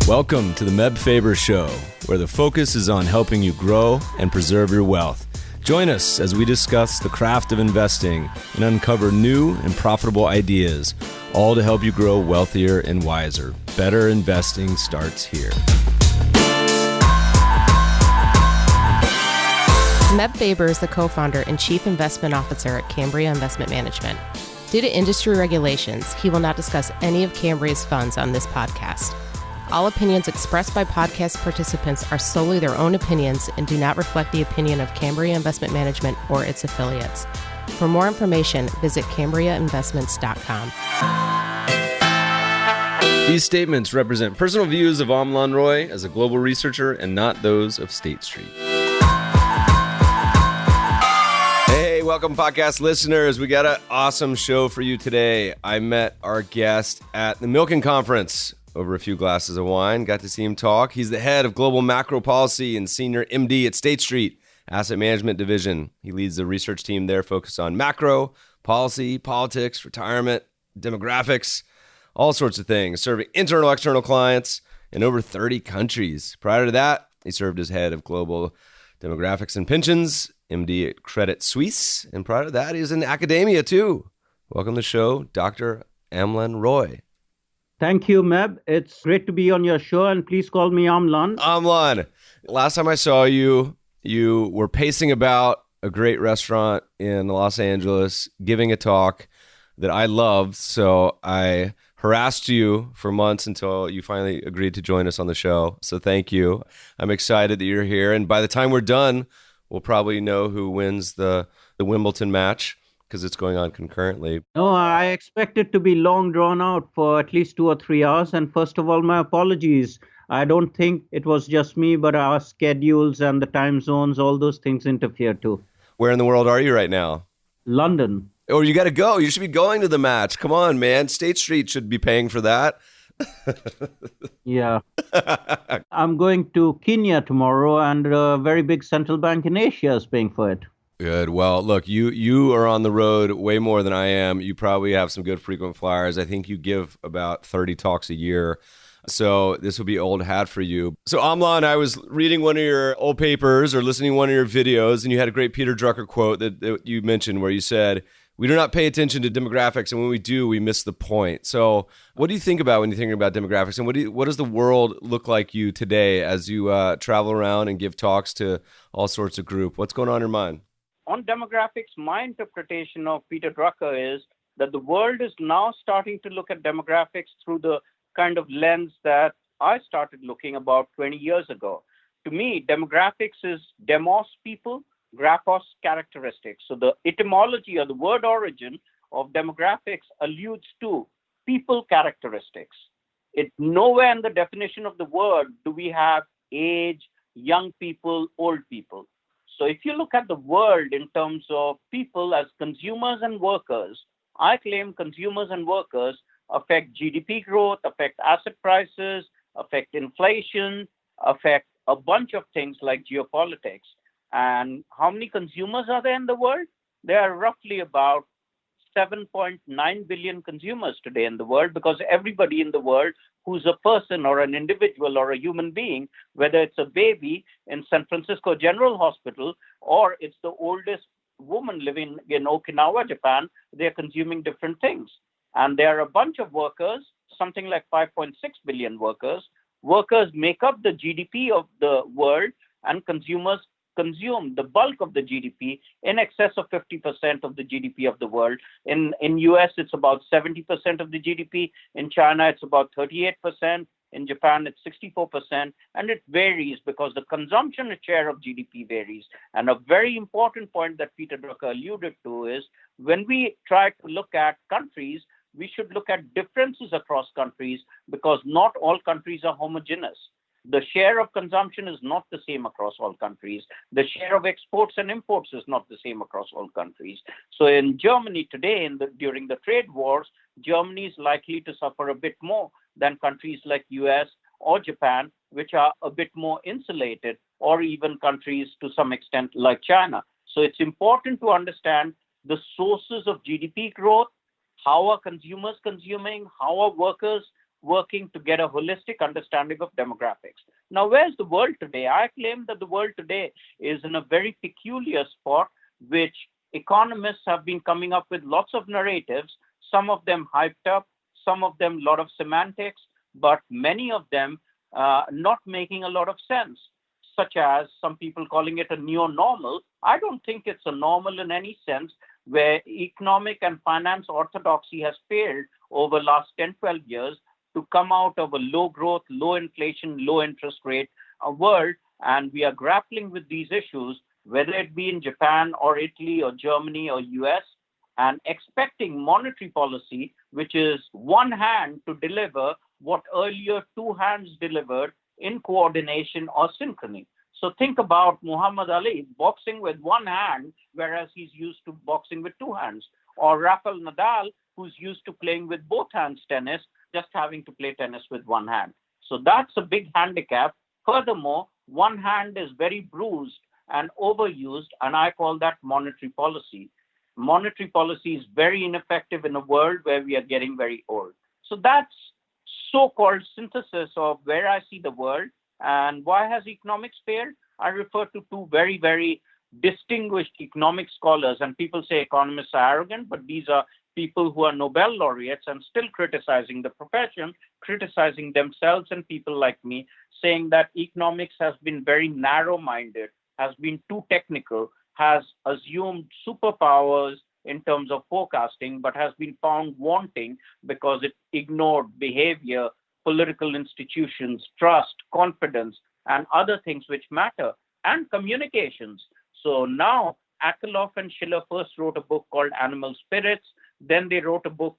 Welcome to the Meb Faber Show, where the focus is on helping you grow and preserve your wealth. Join us as we discuss the craft of investing and uncover new and profitable ideas, all to help you grow wealthier and wiser. Better investing starts here. Meb Faber is the co-founder and chief investment officer at Cambria Investment Management. Due to industry regulations, he will not discuss any of Cambria's funds on this podcast. All opinions expressed by podcast participants are solely their own opinions and do not reflect the opinion of Cambria Investment Management or its affiliates. For more information, visit CambriaInvestments.com. These statements represent personal views of Amlan Roy as a global researcher and not those of State Street. Hey, welcome podcast listeners. We got an awesome show for you today. I met our guest at the Milken Conference over a few glasses of wine. Got to see him talk. He's the head of global macro policy and senior MD at State Street Asset Management Division. He leads the research team there focused on macro, policy, politics, retirement, demographics, all sorts of things, serving internal, external clients in over 30 countries. Prior to that, he served as head of global demographics and pensions, MD at Credit Suisse. And prior to that, he was in academia too. Welcome to the show, Dr. Amlan Roy. Thank you, Meb. It's great to be on your show, and please call me Amlan. Amlan, last time I saw you, you were pacing about a great restaurant in Los Angeles, giving a talk that I loved. So I harassed you for months until you finally agreed to join us on the show. So thank you. I'm excited that you're here. And by the time we're done, we'll probably know who wins the Wimbledon match, because it's going on concurrently. No, I expect it to be long drawn out for at least 2 or 3 hours. And first of all, my apologies. I don't think it was just me, but our schedules and the time zones, all those things interfere too. Where in the world are you right now? London. Oh, you got to go. You should be going to the match. Come on, man. State Street should be paying for that. Yeah. I'm going to Kenya tomorrow, and a very big central bank in Asia is paying for it. Good. Well, look, you are on the road way more than I am. You probably have some good frequent flyers. I think you give about 30 talks a year. So this will be old hat for you. So Amlan, I was reading one of your old papers or listening to one of your videos, and you had a great Peter Drucker quote that you mentioned where you said, "We do not pay attention to demographics, and when we do, we miss the point." So what do you think about when you're thinking about demographics, and what does the world look like you today as you travel around and give talks to all sorts of groups? What's going on in your mind? On demographics, my interpretation of Peter Drucker is that the world is now starting to look at demographics through the kind of lens that I started looking about 20 years ago. To me, demographics is demos, people, graphos, characteristics. So the etymology or the word origin of demographics alludes to people characteristics. It nowhere in the definition of the word do we have age, young people, old people. So if you look at the world in terms of people as consumers and workers, I claim consumers and workers affect GDP growth, affect asset prices, affect inflation, affect a bunch of things like geopolitics. And how many consumers are there in the world? There are roughly about 7.9 billion consumers today in the world, because everybody in the world who's a person or an individual or a human being, whether it's a baby in San Francisco General Hospital or it's the oldest woman living in Okinawa, Japan, they're consuming different things. And there are a bunch of workers, something like 5.6 billion workers. Workers make up the GDP of the world, and consumers consume the bulk of the GDP, in excess of 50% of the GDP of the world. In US, it's about 70% of the GDP. In China, it's about 38%. In Japan, it's 64%. And it varies because the consumption share of GDP varies. And a very important point that Peter Drucker alluded to is when we try to look at countries, we should look at differences across countries, because not all countries are homogeneous. The share of consumption is not the same across all countries. The share of exports and imports is not the same across all countries. So in Germany today, during the trade wars, Germany is likely to suffer a bit more than countries like US or Japan, which are a bit more insulated, or even countries to some extent like China. So it's important to understand the sources of GDP growth, how are consumers consuming, how are workers working to get a holistic understanding of demographics. Now, where's the world today? I claim that the world today is in a very peculiar spot, which economists have been coming up with lots of narratives, some of them hyped up, some of them a lot of semantics, but many of them not making a lot of sense, such as some people calling it a neo-normal. I don't think it's a normal in any sense, where economic and finance orthodoxy has failed over the last 10, 12 years to come out of a low growth, low inflation, low interest rate world. And we are grappling with these issues, whether it be in Japan or Italy or Germany or US, and expecting monetary policy, which is one hand to deliver what earlier two hands delivered in coordination or synchrony. So think about Muhammad Ali boxing with one hand, whereas he's used to boxing with two hands. Or Rafael Nadal, who's used to playing with both hands tennis, just having to play tennis with one hand. So that's a big handicap. Furthermore, one hand is very bruised and overused, and I call that monetary policy. Monetary policy is very ineffective in a world where we are getting very old. So that's so-called synthesis of where I see the world. And why has economics failed? I refer to two very, very distinguished economic scholars, and people say economists are arrogant, but these are people who are Nobel laureates and still criticizing the profession, criticizing themselves and people like me, saying that economics has been very narrow-minded, has been too technical, has assumed superpowers in terms of forecasting, but has been found wanting because it ignored behavior, political institutions, trust, confidence, and other things which matter, and communications. So now Akerlof and Schiller first wrote a book called Animal Spirits. Then they wrote a book,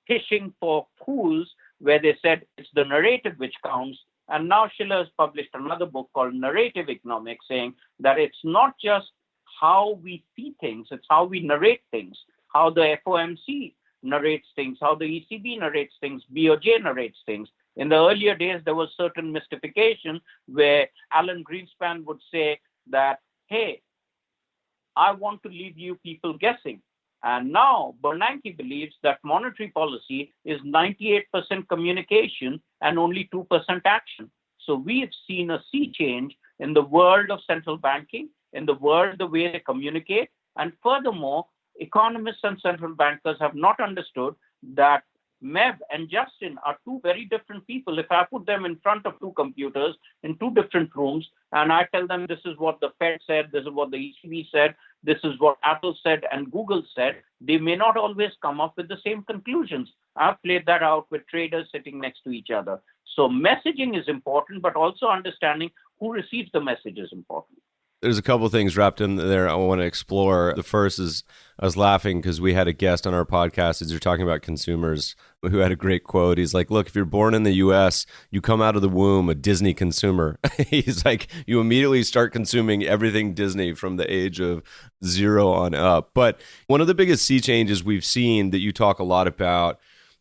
Fishing for Fools, where they said it's the narrative which counts. And now Schiller has published another book called Narrative Economics, saying that it's not just how we see things, it's how we narrate things, how the FOMC narrates things, how the ECB narrates things, BOJ narrates things. In the earlier days, there was certain mystification where Alan Greenspan would say that, hey, I want to leave you people guessing. And now Bernanke believes that monetary policy is 98% communication and only 2% action. So we've seen a sea change in the world of central banking, in the world, the way they communicate. And furthermore, economists and central bankers have not understood that Meb and Justin are two very different people. If I put them in front of two computers in two different rooms and I tell them this is what the Fed said, this is what the ECB said, this is what Apple said and Google said, they may not always come up with the same conclusions. I've played that out with traders sitting next to each other. So messaging is important, but also understanding who receives the message is important. There's a couple of things wrapped in there I want to explore. The first is I was laughing because we had a guest on our podcast as you're talking about consumers who had a great quote. He's like, look, if you're born in the U.S., you come out of the womb a Disney consumer. He's like, you immediately start consuming everything Disney from the age of 0 on up. But one of the biggest sea changes we've seen that you talk a lot about,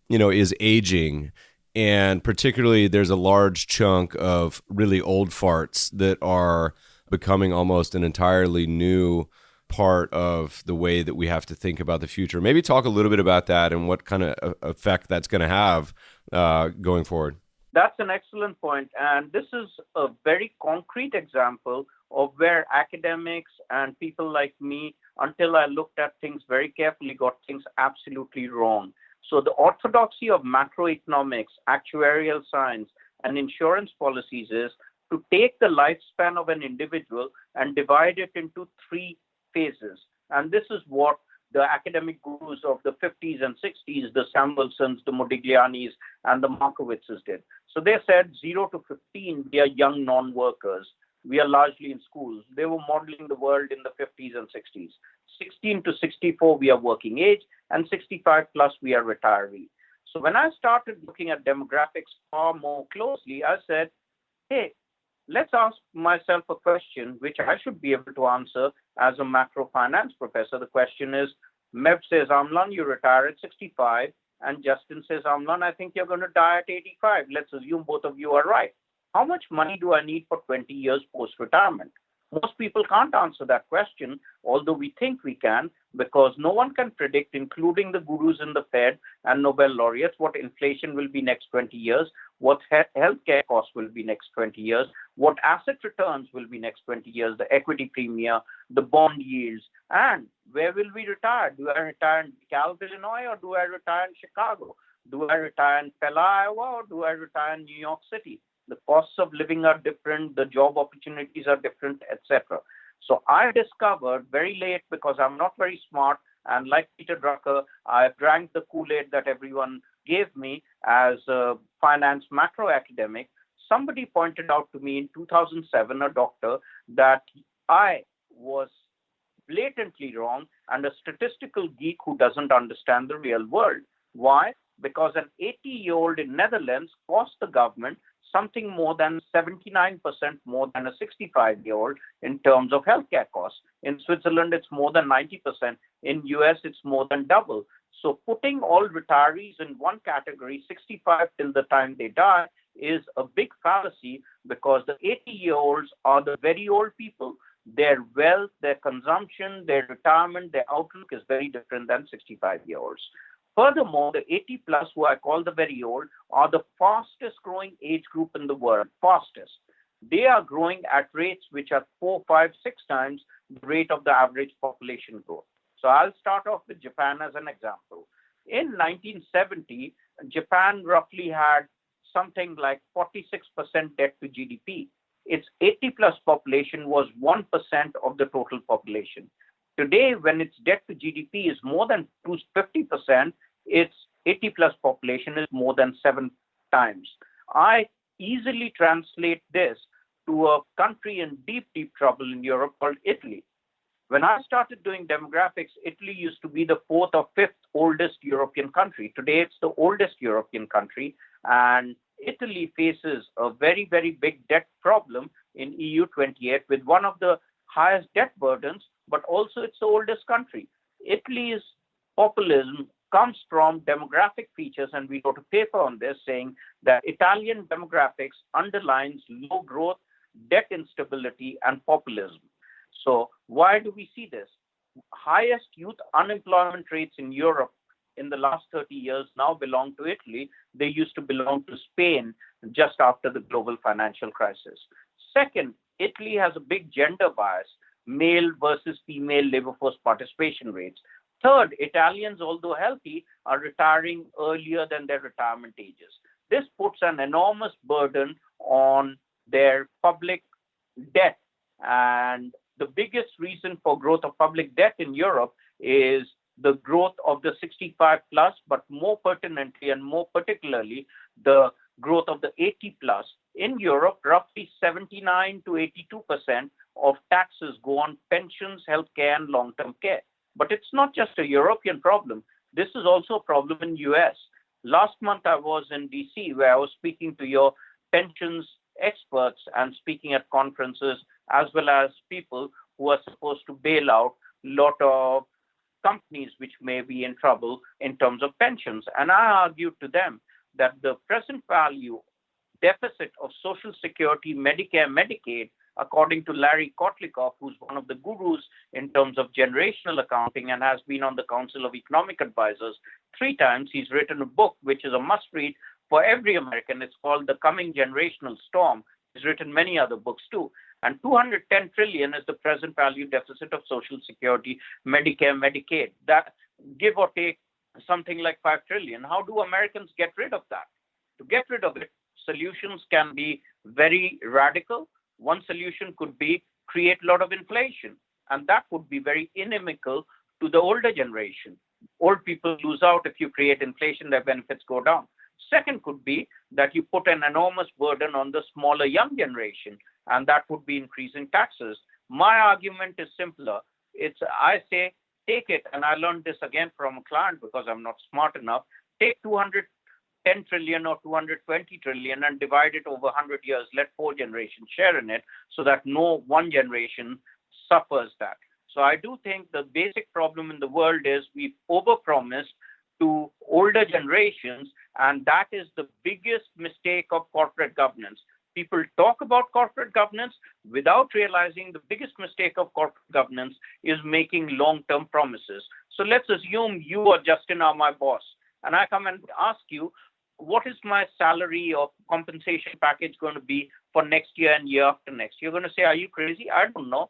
is aging. And particularly there's a large chunk of really old farts that are becoming almost an entirely new part of the way that we have to think about the future. Maybe talk a little bit about that and what kind of effect that's going to have going forward. That's an excellent point. And this is a very concrete example of where academics and people like me, until I looked at things very carefully, got things absolutely wrong. So the orthodoxy of macroeconomics, actuarial science, and insurance policies is to take the lifespan of an individual and divide it into 3 phases. And this is what the academic gurus of the 50s and 60s, the Samuelsons, the Modiglianis, and the Markowitzes did. So they said 0 to 15, we are young non-workers. We are largely in schools. They were modeling the world in the 50s and 60s. 16 to 64, we are working age, and 65 plus, we are retiree. So when I started looking at demographics far more closely, I said, hey, let's ask myself a question which I should be able to answer as a macro finance professor. The question is, Meb says, Amlan, you retire at 65, and Justin says, Amlan, I think you're going to die at 85. Let's assume both of you are right. How much money do I need for 20 years post-retirement? Most people can't answer that question, although we think we can, because no one can predict, including the gurus in the Fed and Nobel laureates, what inflation will be next 20 years, what healthcare costs will be next 20 years, what asset returns will be next 20 years, the equity premium, the bond yields, and where will we retire? Do I retire in DeKalb, Illinois, or do I retire in Chicago? Do I retire in Pella, Iowa, or do I retire in New York City? The costs of living are different, the job opportunities are different, etc. So I discovered very late, because I'm not very smart, and like Peter Drucker, I drank the Kool-Aid that everyone gave me as a finance macro academic. Somebody pointed out to me in 2007, a doctor, that I was blatantly wrong and a statistical geek who doesn't understand the real world. Why? Because an 80-year-old in Netherlands cost the government something more than 79% more than a 65-year-old in terms of healthcare costs. In Switzerland, it's more than 90%. In US, it's more than double. So putting all retirees in one category, 65 till the time they die, is a big fallacy, because the 80-year-olds are the very old people. Their wealth, their consumption, their retirement, their outlook is very different than 65-year-olds. Furthermore, the 80 plus, who I call the very old, are the fastest growing age group in the world, fastest. They are growing at rates which are 4, 5, 6 times the rate of the average population growth. So I'll start off with Japan as an example. In 1970, Japan roughly had something like 46% debt to GDP. Its 80 plus population was 1% of the total population. Today, when its debt to GDP is more than 50%, its 80 plus population is more than 7 times. I easily translate this to a country in deep, deep trouble in Europe called Italy. When I started doing demographics, Italy used to be the 4th or 5th oldest European country. Today, it's the oldest European country, and Italy faces a very, very big debt problem in EU 28 with one of the highest debt burdens, but also it's the oldest country. Italy's populism comes from demographic features, and we wrote a paper on this saying that Italian demographics underlines low growth, debt instability, and populism. So why do we see this? Highest youth unemployment rates in Europe in the last 30 years now belong to Italy. They used to belong to Spain just after the global financial crisis. Second, Italy has a big gender bias, male versus female labor force participation rates. Third, Italians, although healthy, are retiring earlier than their retirement ages. This puts an enormous burden on their public debt. And the biggest reason for growth of public debt in Europe is the growth of the 65 plus, but more pertinently and more particularly, the growth of the 80 plus. In Europe, roughly 79 to 82% of taxes go on pensions, healthcare, and long-term care. But it's not just a European problem. This is also a problem in US. Last month, I was in DC, where I was speaking to your pensions experts and speaking at conferences, as well as people who are supposed to bail out a lot of companies which may be in trouble in terms of pensions. And I argued to them that the present value deficit of Social Security, Medicare, Medicaid, according to Larry Kotlikoff, who's one of the gurus in terms of generational accounting and has been on the Council of Economic Advisors 3 times. He's written a book which is a must-read for every American. It's called The Coming Generational Storm. He's written many other books too. And 210 trillion is the present value deficit of Social Security, Medicare, Medicaid. That, give or take, something like 5 trillion. How do Americans get rid of that? To get rid of it, solutions can be very radical. One solution could be create a lot of inflation, and that would be very inimical to the older generation. Old people lose out if you create inflation, their benefits go down. Second could be that you put an enormous burden on the smaller young generation, and that would be increasing taxes. My argument is simpler. I say, take it, and I learned this again from a client because I'm not smart enough, take 210 trillion or 220 trillion and divide it over 100 years. Let 4 generations share in it so that no one generation suffers that. So I do think the basic problem in the world is we've overpromised to older generations, and that is the biggest mistake of corporate governance. People talk about corporate governance without realizing the biggest mistake of corporate governance is making long-term promises. So let's assume you or Justin are my boss, and I come and ask you, what is my salary or compensation package going to be for next year and year after next? You're going to say, are you crazy? I don't know.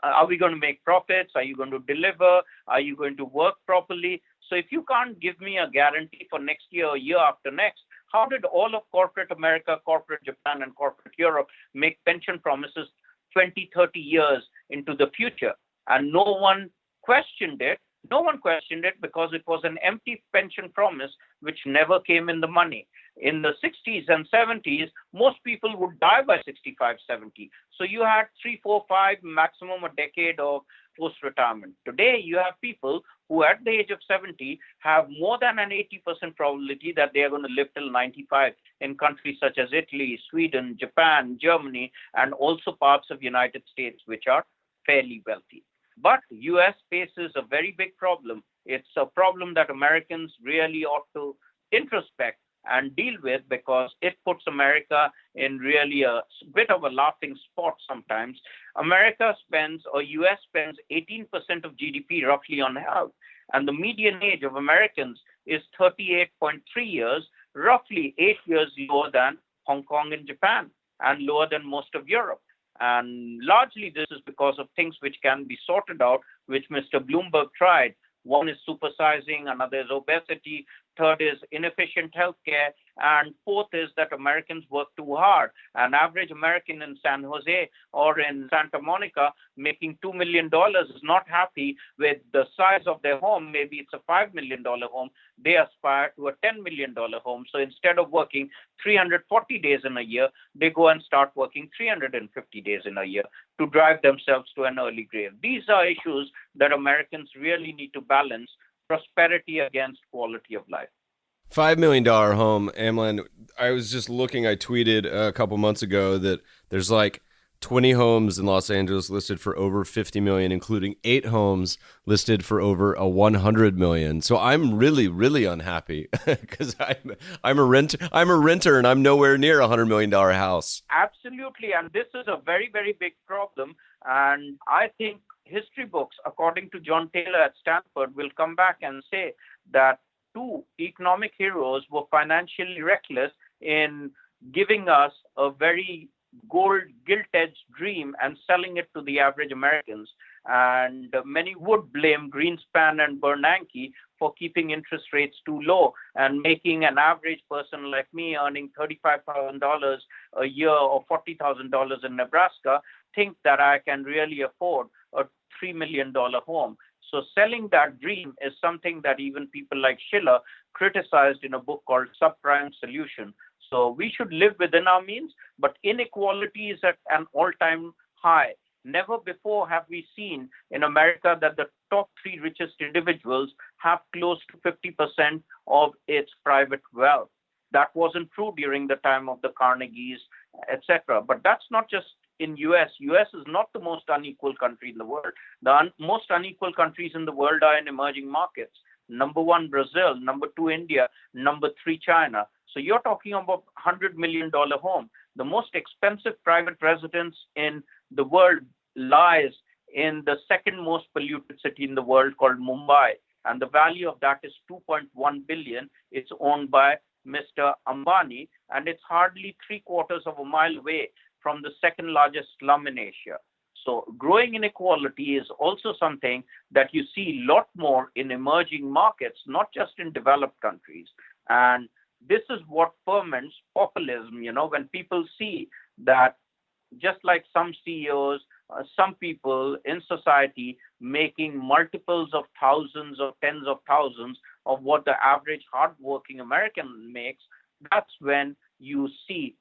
Are we going to make profits? Are you going to deliver? Are you going to work properly? So if you can't give me a guarantee for next year or year after next, how did all of corporate America, corporate Japan, and corporate Europe make pension promises 20, 30 years into the future? And no one questioned it. No one questioned it because it was an empty pension promise which never came in the money. In the 60s and 70s, most people would die by 65, 70. So you had 3, 4, 5, maximum a decade of post-retirement. Today, you have people who at the age of 70 have more than an 80% probability that they are going to live till 95 in countries such as Italy, Sweden, Japan, Germany, and also parts of United States, which are fairly wealthy. But US faces a very big problem. It's a problem that Americans really ought to introspect and deal with because it puts America in really a bit of a laughing spot sometimes. America spends, or US spends 18% of GDP roughly on health. And the median age of Americans is 38.3 years, roughly 8 years lower than Hong Kong and Japan and lower than most of Europe. And largely this is because of things which can be sorted out, which Mr. Bloomberg tried. One is supersizing, another is obesity, third is inefficient healthcare, and fourth is that Americans work too hard. An average American in San Jose or in Santa Monica making $2 million is not happy with the size of their home. Maybe it's a $5 million home. They aspire to a $10 million home. So instead of working 340 days in a year, they go and start working 350 days in a year to drive themselves to an early grave. These are issues that Americans really need to balance: prosperity against quality of life. $5 million home, Amlan. I was just looking, I tweeted a couple months ago that there's like 20 homes in Los Angeles listed for over 50 million, including 8 homes listed for over a 100 million. So I'm really, really unhappy because I'm a renter and I'm nowhere near a $100 million house. Absolutely. And this is a very, very big problem. And I think history books, according to John Taylor at Stanford, will come back and say that 2 economic heroes were financially reckless in giving us a very gold gilt-edged dream and selling it to the average Americans. And many would blame Greenspan and Bernanke for keeping interest rates too low and making an average person like me earning $35,000 a year or $40,000 in Nebraska think that I can really afford a $3 million home. So selling that dream is something that even people like Schiller criticized in a book called Subprime Solution. So we should live within our means, but inequality is at an all-time high. Never before have we seen in America that the top 3 richest individuals have close to 50% of its private wealth. That wasn't true during the time of the Carnegies, etc. But that's not just in US. US is not the most unequal country in the world. The most unequal countries in the world are in emerging markets. Number 1, Brazil. Number 2, India. Number 3, China. So you're talking about $100 million home. The most expensive private residence in the world lies in the second most polluted city in the world called Mumbai. And the value of that is $2.1 billion. It's owned by Mr. Ambani, and it's hardly 3/4 of a mile away from the second largest slum in Asia. So growing inequality is also something that you see a lot more in emerging markets, not just in developed countries. And this is what ferments populism, when people see that just like some CEOs, some people in society making multiples of thousands or tens of thousands of what the average hardworking American makes, that's when you see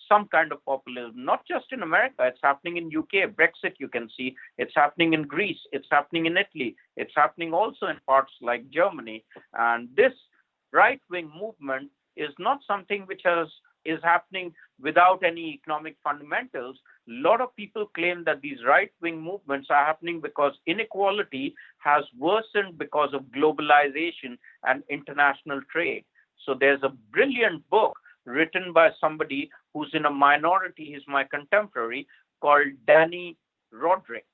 some kind of populism, not just in America. It's happening in UK, Brexit, you can see. It's happening in Greece. It's happening in Italy. It's happening also in parts like Germany. And this right-wing movement is not something which is happening without any economic fundamentals. A lot of people claim that these right-wing movements are happening because inequality has worsened because of globalization and international trade. So there's a brilliant book written by somebody who's in a minority. He's my contemporary, called Danny Roderick.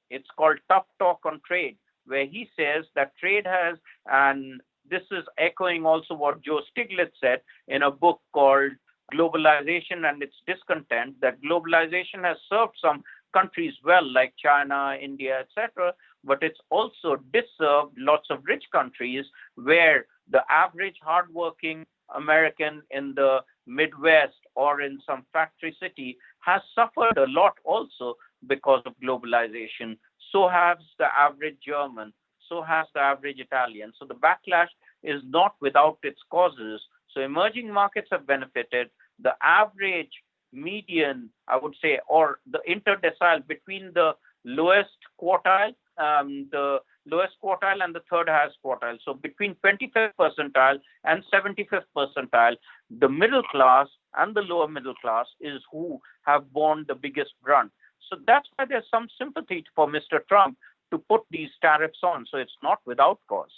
It's called Tough Talk on Trade, where he says that trade has, and this is echoing also what Joe Stiglitz said in a book called Globalization and Its Discontent, that globalization has served some countries well, like China, India, etc., but it's also disserved lots of rich countries where the average hardworking American in the Midwest or in some factory city has suffered a lot also because of globalization. So has the average German, so has the average Italian. So the backlash is not without its causes. So emerging markets have benefited. The average, median, I would say, or the interdecile between the lowest quartile, the lowest quartile and the third highest quartile. So between 25th percentile and 75th percentile, the middle class and the lower middle class is who have borne the biggest brunt. So that's why there's some sympathy for Mr. Trump to put these tariffs on. So it's not without cause.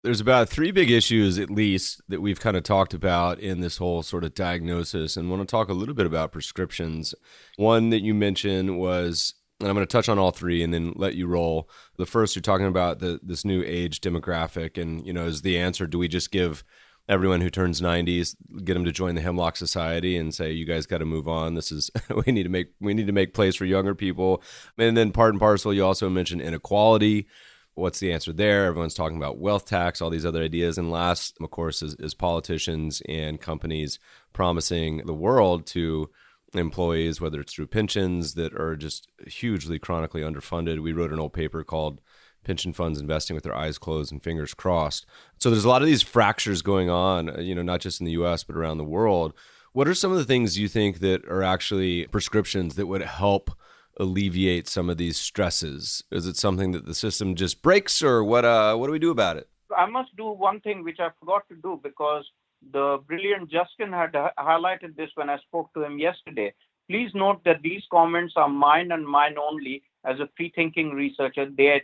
There's about three big issues, at least, that we've kind of talked about in this whole sort of diagnosis, and want to talk a little bit about prescriptions. One that you mentioned was, and I'm going to touch on all three and then let you roll. The first, you're talking about this new age demographic, and, is the answer, do we just give everyone who turns 90s, get them to join the Hemlock Society and say, you guys got to move on. This is, we need to make place for younger people. And then part and parcel, you also mentioned inequality. What's the answer there? Everyone's talking about wealth tax, all these other ideas. And last, of course, is politicians and companies promising the world to employees, whether it's through pensions that are just hugely chronically underfunded. We wrote an old paper called Pension Funds Investing with Their Eyes Closed and Fingers Crossed. So there's a lot of these fractures going on, not just in the US, but around the world. What are some of the things you think that are actually prescriptions that would help alleviate some of these stresses? Is it something that the system just breaks, or what do we do about it? I must do one thing which I forgot to do, because the brilliant Justin had highlighted this when I spoke to him yesterday. Please note that these comments are mine and mine only. As a free-thinking researcher, they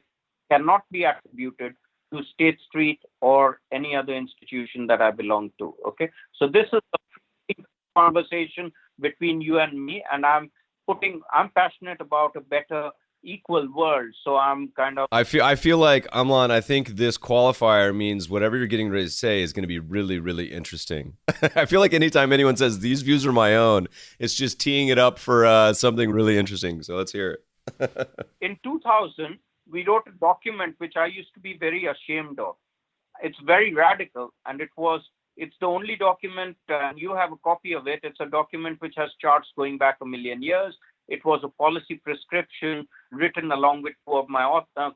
cannot be attributed to State Street or any other institution that I belong to. Okay, so this is a conversation between you and me, and I'm passionate about a better, equal world. So I'm kind of. I feel like, Amlan, I think this qualifier means whatever you're getting ready to say is going to be really, really interesting. I feel like anytime anyone says these views are my own, it's just teeing it up for something really interesting. So let's hear it. In 2000, we wrote a document which I used to be very ashamed of. It's very radical, and it's the only document, and you have a copy of it. It's a document which has charts going back 1 million years. It was a policy prescription written along with two of my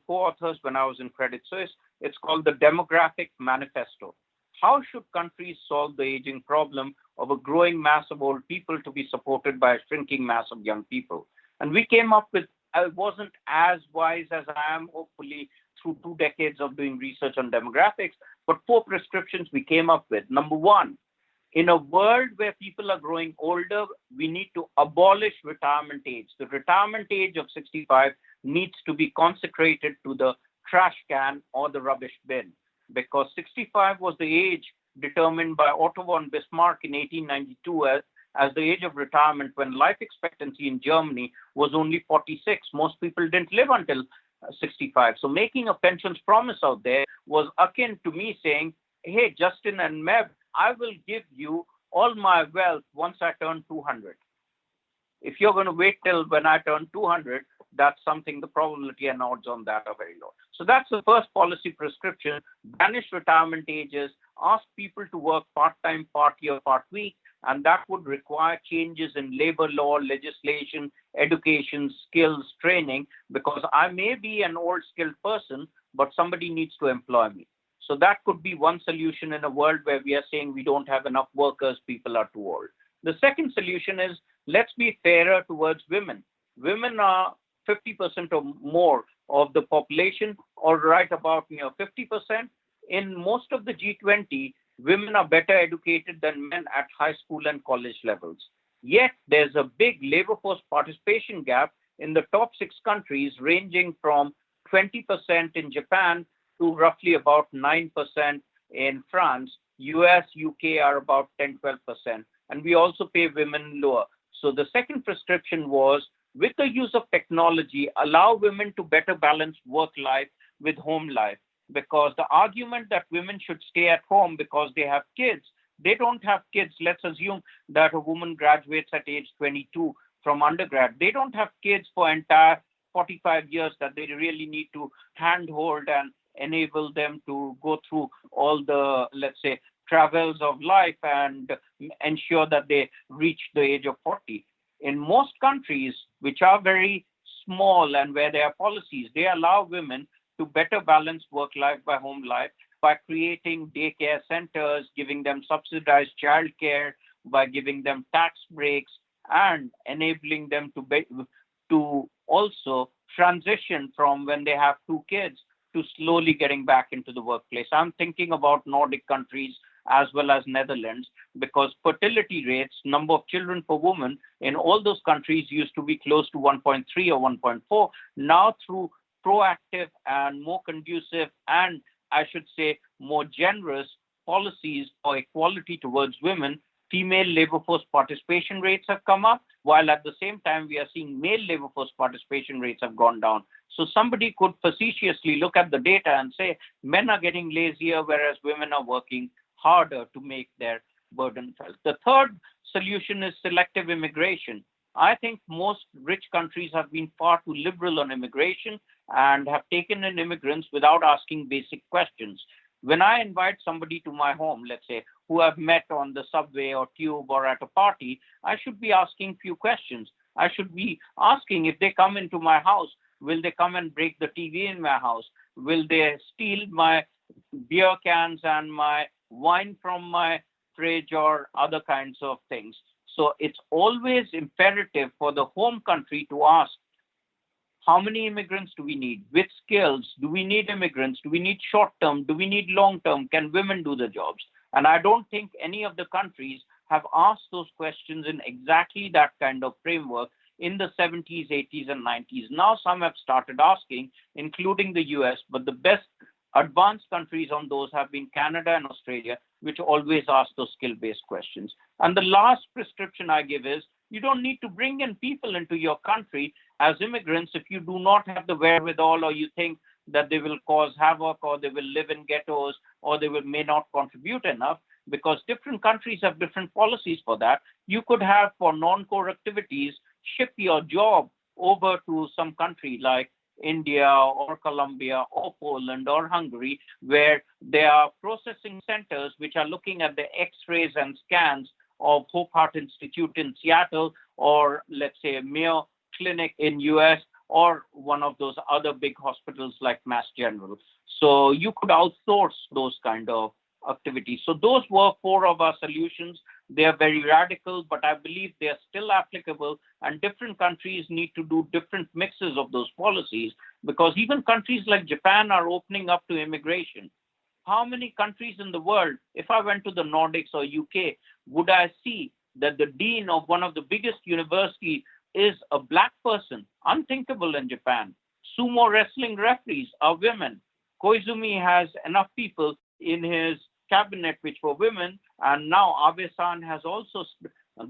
co-authors when I was in Credit Suisse. It's called the Demographic Manifesto. How should countries solve the aging problem of a growing mass of old people to be supported by a shrinking mass of young people? And we came up with, I wasn't as wise as I am, hopefully, through 2 decades of doing research on demographics, but 4 prescriptions we came up with. Number one, in a world where people are growing older, we need to abolish retirement age. The retirement age of 65 needs to be consecrated to the trash can or the rubbish bin, because 65 was the age determined by Otto von Bismarck in 1892 as the age of retirement, when life expectancy in Germany was only 46. Most people didn't live until 65. So making a pensions promise out there was akin to me saying, hey, Justin and Meb, I will give you all my wealth once I turn 200. If you're going to wait till when I turn 200, that's something, the probability and odds on that are very low. So that's the first policy prescription. Banish retirement ages, ask people to work part-time, part-year, part-week, and that would require changes in labor law, legislation, education, skills, training, because I may be an old skilled person, but somebody needs to employ me. So that could be one solution in a world where we are saying we don't have enough workers, people are too old. The second solution is, let's be fairer towards women. Women are 50% or more of the population, or right about 50%. In most of the G20, women are better educated than men at high school and college levels. Yet there's a big labor force participation gap in the top 6 countries, ranging from 20% in Japan to roughly about 9% in France. US, UK are about 10-12%. and we also pay women lower. So the second prescription was, with the use of technology, allow women to better balance work life with home life. Because the argument that women should stay at home because they have kids, they don't have kids. Let's assume that a woman graduates at age 22 from undergrad. They don't have kids for entire 45 years that they really need to handhold and enable them to go through all the, let's say, travels of life and ensure that they reach the age of 40. In most countries, which are very small and where there are policies, they allow women to better balance work life by home life by creating daycare centers, giving them subsidized childcare, by giving them tax breaks, and enabling them to also transition from when they have two kids to slowly getting back into the workplace. I'm thinking about Nordic countries as well as Netherlands, because fertility rates, number of children per woman in all those countries used to be close to 1.3 or 1.4. Now, through proactive and more conducive and, I should say, more generous policies for equality towards women, female labor force participation rates have come up, while at the same time we are seeing male labor force participation rates have gone down. So somebody could facetiously look at the data and say men are getting lazier, whereas women are working harder to make their burden felt. The third solution is selective immigration. I think most rich countries have been far too liberal on immigration and have taken in immigrants without asking basic questions. When I invite somebody to my home, let's say, who I've met on the subway or tube or at a party, I should be asking few questions. I should be asking, if they come into my house, will they come and break the TV in my house? Will they steal my beer cans and my wine from my fridge or other kinds of things? So it's always imperative for the home country to ask, how many immigrants do we need? With skills? Do we need immigrants? Do we need short-term? Do we need long-term? Can women do the jobs? And I don't think any of the countries have asked those questions in exactly that kind of framework in the 70s, 80s, and 90s. Now some have started asking, including the US, but the best advanced countries on those have been Canada and Australia, which always ask those skill-based questions. And the last prescription I give is, you don't need to bring in people into your country as immigrants if you do not have the wherewithal, or you think that they will cause havoc, or they will live in ghettos, or they may not contribute enough, because different countries have different policies for that. You could have, for non-core activities, ship your job over to some country like India or Colombia or Poland or Hungary, where there are processing centers which are looking at the x-rays and scans of Hope Heart Institute in Seattle, or let's say Mayo Clinic in US, or one of those other big hospitals like Mass General. So you could outsource those kind of activities. So those were four of our solutions. They are very radical, but I believe they are still applicable, and different countries need to do different mixes of those policies, because even countries like Japan are opening up to immigration. How many countries in the world, if I went to the Nordics or UK, would I see that the dean of one of the biggest universities is a black person? Unthinkable in Japan. Sumo wrestling referees are women. Koizumi has enough people in his cabinet which were women, and now Abe-san has also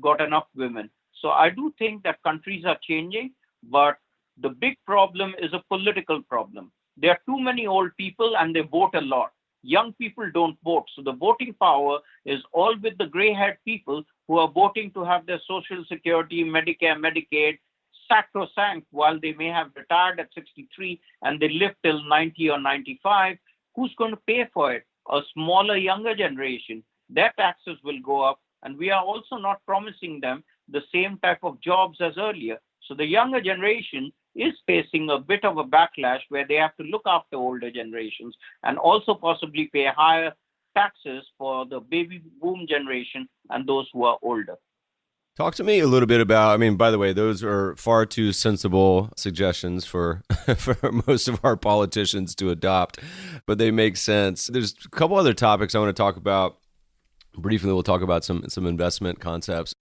got enough women. So I do think that countries are changing, but the big problem is a political problem. There are too many old people and they vote a lot. Young people don't vote. So the voting power is all with the gray-haired people who are voting to have their Social Security, Medicare, Medicaid sacrosanct, while they may have retired at 63 and they live till 90 or 95. Who's going to pay for it? A smaller, younger generation. Their taxes will go up, and we are also not promising them the same type of jobs as earlier. So the younger generation is facing a bit of a backlash where they have to look after older generations and also possibly pay higher taxes for the baby boom generation and those who are older. Talk to me a little bit about, I mean, by the way, those are far too sensible suggestions for most of our politicians to adopt, but they make sense. There's a couple other topics I want to talk about. Briefly, we'll talk about some investment concepts.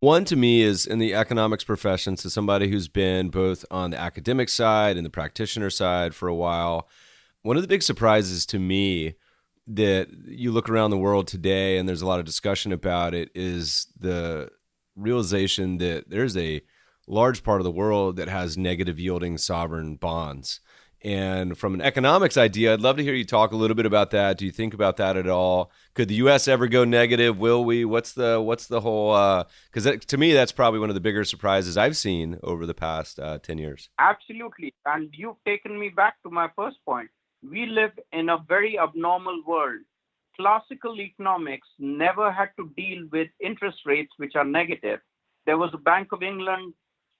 One, to me, is in the economics profession, so somebody who's been both on the academic side and the practitioner side for a while. One of the big surprises to me that you look around the world today, and there's a lot of discussion about it, is the realization that there's a large part of the world that has negative yielding sovereign bonds. And from an economics idea, I'd love to hear you talk a little bit about that. Do you think about that at all? Could the U.S. ever go negative? Will we? What's the whole? Because to me, that's probably one of the bigger surprises I've seen over the past 10 years. Absolutely. And you've taken me back to my first point. We live in a very abnormal world. Classical economics never had to deal with interest rates which are negative. There was a Bank of England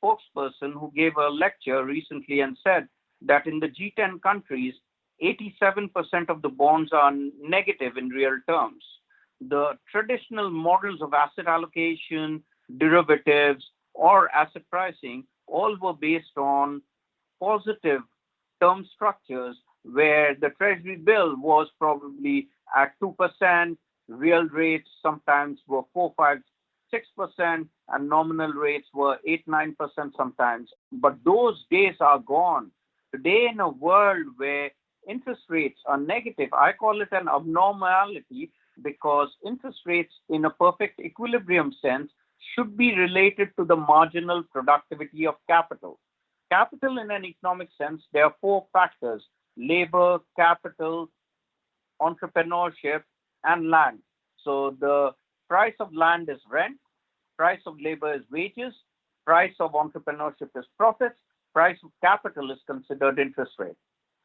spokesperson who gave a lecture recently and said that in the G10 countries, 87% of the bonds are negative in real terms. The traditional models of asset allocation, derivatives, or asset pricing all were based on positive term structures where the treasury bill was probably at 2%, real rates sometimes were 4, 5, 6%, and nominal rates were 8, 9% sometimes. But those days are gone. Today, in a world where interest rates are negative, I call it an abnormality because interest rates in a perfect equilibrium sense should be related to the marginal productivity of capital. Capital in an economic sense, there are 4 factors: labor, capital, entrepreneurship, and land. So the price of land is rent, price of labor is wages, price of entrepreneurship is profits, price of capital is considered interest rate.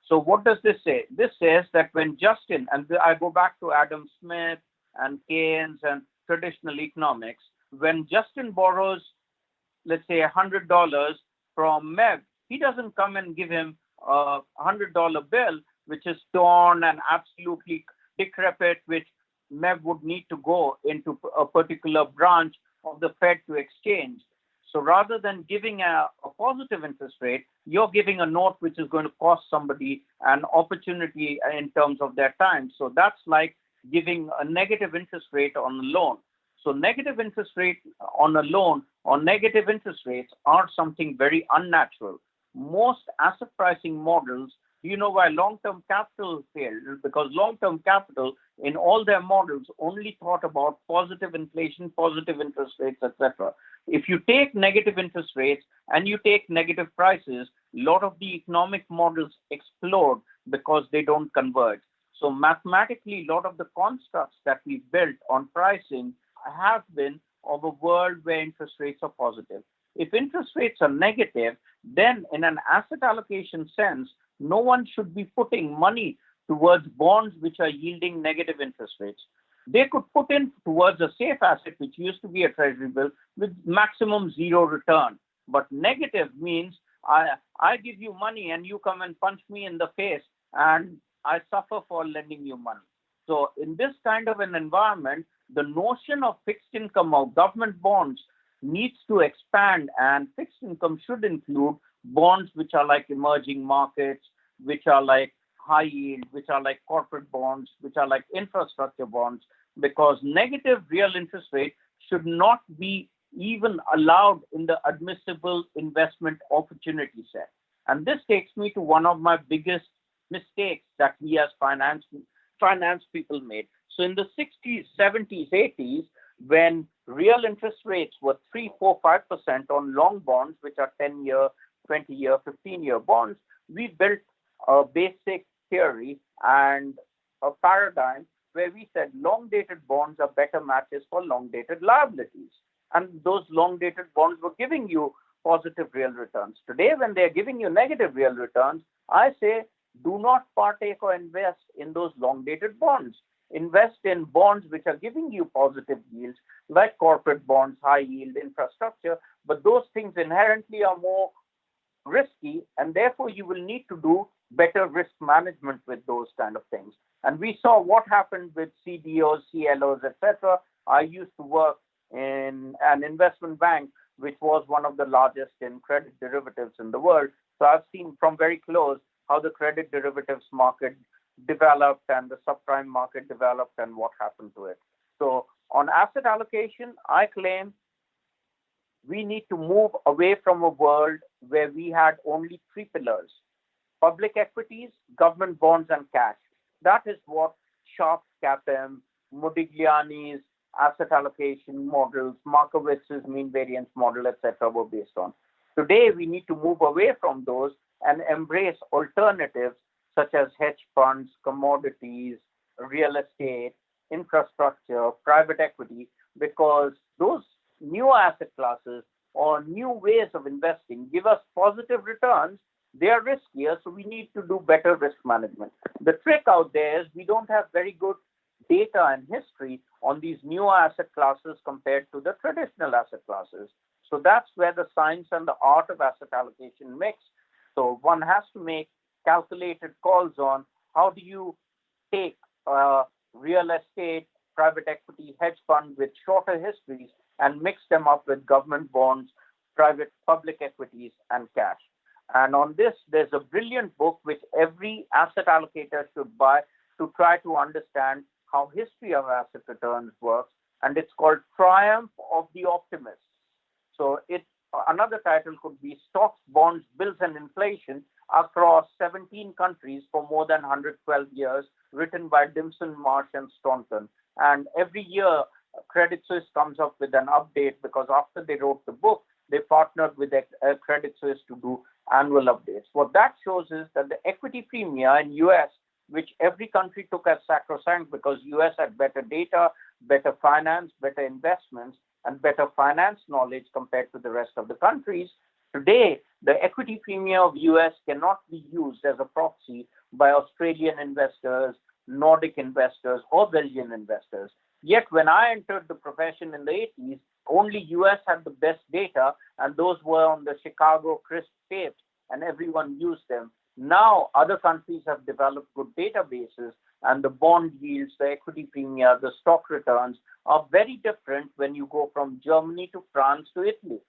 So what does this say? This says that when Justin, and I go back to Adam Smith and Keynes and traditional economics, when Justin borrows, let's say $100 from Meb, he doesn't come and give him a $100 bill, which is torn and absolutely decrepit, which Meb would need to go into a particular branch of the Fed to exchange. So rather than giving a positive interest rate, you're giving a note which is going to cost somebody an opportunity in terms of their time. So that's like giving a negative interest rate on a loan. So negative interest rate on a loan or negative interest rates are something very unnatural. Most asset pricing models, you know why long-term capital failed? Because long-term capital in all their models only thought about positive inflation, positive interest rates, etc. If you take negative interest rates and you take negative prices, a lot of the economic models explode because they don't converge. So mathematically, a lot of the constructs that we built on pricing have been of a world where interest rates are positive. If interest rates are negative, then in an asset allocation sense, no one should be putting money towards bonds which are yielding negative interest rates. They could put in towards a safe asset, which used to be a treasury bill, with maximum zero return. But negative means I give you money and you come and punch me in the face and I suffer for lending you money. So in this kind of an environment, the notion of fixed income or government bonds needs to expand, and fixed income should include bonds which are like emerging markets, which are like high yield, which are like corporate bonds, which are like infrastructure bonds, because negative real interest rate should not be even allowed in the admissible investment opportunity set. And this takes me to one of my biggest mistakes that we as finance people made. So in the 60s, 70s, 80s, when real interest rates were 3, 4, 5% on long bonds, which are 10-year, 20-year, 15-year bonds, we built a basic theory and a paradigm where we said long-dated bonds are better matches for long-dated liabilities. And those long-dated bonds were giving you positive real returns. Today, when they're giving you negative real returns, I say do not partake or invest in those long-dated bonds. Invest in bonds which are giving you positive yields, like corporate bonds, high yield, infrastructure, but those things inherently are more risky, and therefore you will need to do better risk management with those kind of things. And we saw what happened with CDOs, CLOs, etc. I used to work in an investment bank, which was one of the largest in credit derivatives in the world. So I've seen from very close how the credit derivatives market developed and the subprime market developed and what happened to it. So on asset allocation, I claim we need to move away from a world where we had only 3 pillars: public equities, government bonds, and cash. That is what Sharpe's CAPM, Modigliani's asset allocation models, Markowitz's mean variance model, etc., were based on. Today, we need to move away from those and embrace alternatives such as hedge funds, commodities, real estate, infrastructure, private equity, because those new asset classes or new ways of investing give us positive returns. They are riskier, so we need to do better risk management. The trick out there is we don't have very good data and history on these new asset classes compared to the traditional asset classes. So that's where the science and the art of asset allocation mix. So one has to make calculated calls on how do you take real estate, private equity, hedge fund with shorter histories and mix them up with government bonds, private public equities, and cash. And on this, there's a brilliant book which every asset allocator should buy to try to understand how history of asset returns works. And it's called Triumph of the Optimists. So another title could be Stocks, Bonds, Bills, and Inflation across 17 countries for more than 112 years, written by Dimson, Marsh, and Staunton. And every year, Credit Suisse comes up with an update because after they wrote the book, they partnered with Credit Suisse to do annual updates. What that shows is that the equity premia in US, which every country took as sacrosanct because US had better data, better finance, better investments, and better finance knowledge compared to the rest of the countries. Today, the equity premium of US cannot be used as a proxy by Australian investors, Nordic investors, or Belgian investors. Yet when I entered the profession in the 80s, only US had the best data, and those were on the Chicago crisp tapes, and everyone used them. Now, other countries have developed good databases, and the bond yields, the equity premia, the stock returns are very different when you go from Germany to France to Italy.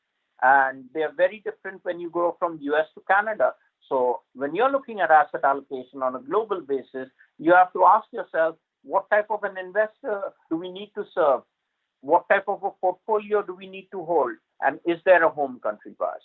And they are very different when you go from US to Canada. So when you're looking at asset allocation on a global basis, you have to ask yourself, what type of an investor do we need to serve? What type of a portfolio do we need to hold? And is there a home country bias?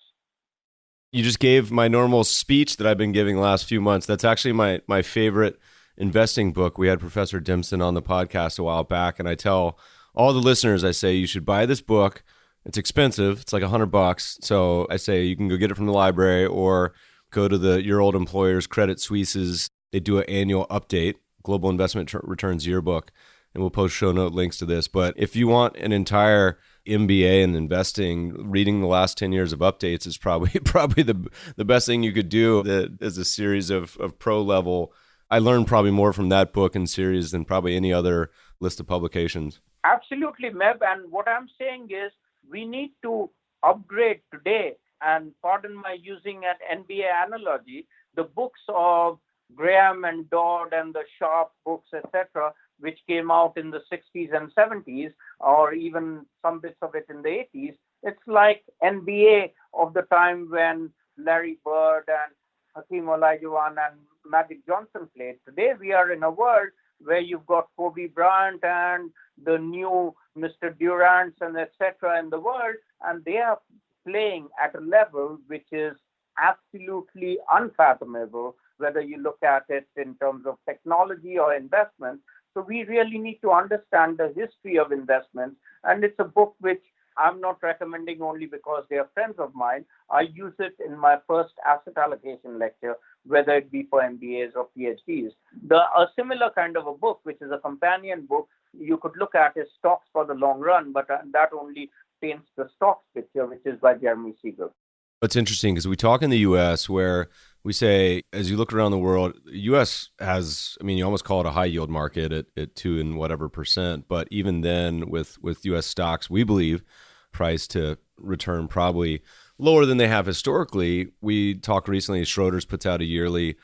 You just gave my normal speech that I've been giving the last few months. That's actually my favorite investing book. We had Professor Dimson on the podcast a while back, and I tell all the listeners, I say, you should buy this book. It's expensive. It's like $100. So I say you can go get it from the library or go to your old employer's, Credit Suisse's. They do an annual update, Global Investment Returns Yearbook, and we'll post show note links to this. But if you want an entire MBA in investing, reading the last 10 years of updates is probably the best thing you could do as a series of pro level. I learned probably more from that book and series than probably any other list of publications. Absolutely, Meb. And what I'm saying is we need to upgrade today, and pardon my using an NBA analogy, the books of Graham and Dodd and the Sharpe books, etc., which came out in the 60s and 70s, or even some bits of it in the 80s. It's like NBA of the time when Larry Bird and Hakeem Olajuwon and Magic Johnson played. Today, we are in a world where you've got Kobe Bryant and the new Mr. Durants and etc. in the world, and they are playing at a level which is absolutely unfathomable, whether you look at it in terms of technology or investment. So we really need to understand the history of investments, and it's a book which I'm not recommending only because they are friends of mine. I use it in my first asset allocation lecture, whether it be for MBAs or PhDs. A similar kind of a book, which is a companion book, you could look at is Stocks for the Long Run, but that only paints the stocks picture, which is by Jeremy Siegel. It's interesting because we talk in the U.S. where we say, as you look around the world, the U.S. has, you almost call it a high yield market at 2 and whatever %. But even then with U.S. stocks, we believe price to return probably lower than they have historically. We talked recently, Schroders puts out a yearly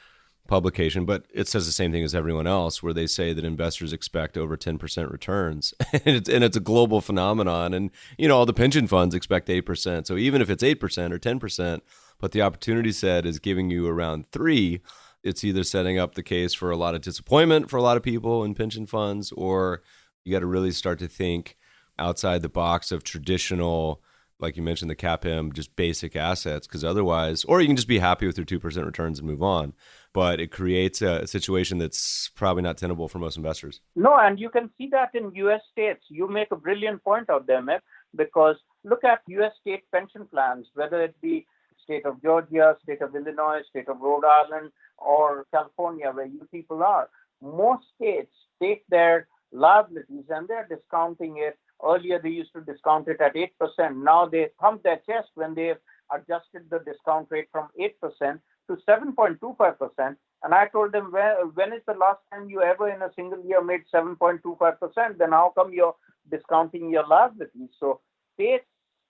publication, but it says the same thing as everyone else, where they say that investors expect over 10% returns. and it's a global phenomenon. And, all the pension funds expect 8%. So even if it's 8% or 10%, but the opportunity set is giving you around 3%, it's either setting up the case for a lot of disappointment for a lot of people in pension funds, or you got to really start to think outside the box of traditional like you mentioned, the CAPM, just basic assets, because otherwise, or you can just be happy with your 2% returns and move on. But it creates a situation that's probably not tenable for most investors. No, and you can see that in U.S. states. You make a brilliant point out there, Meb, because look at U.S. state pension plans, whether it be state of Georgia, state of Illinois, state of Rhode Island, or California, where you people are. Most states take their liabilities and they're discounting it. Earlier, they used to discount it at 8%. Now they thump their chest when they've adjusted the discount rate from 8% to 7.25%. And I told them, when is the last time you ever in a single year made 7.25%? Then how come you're discounting your liabilities? So states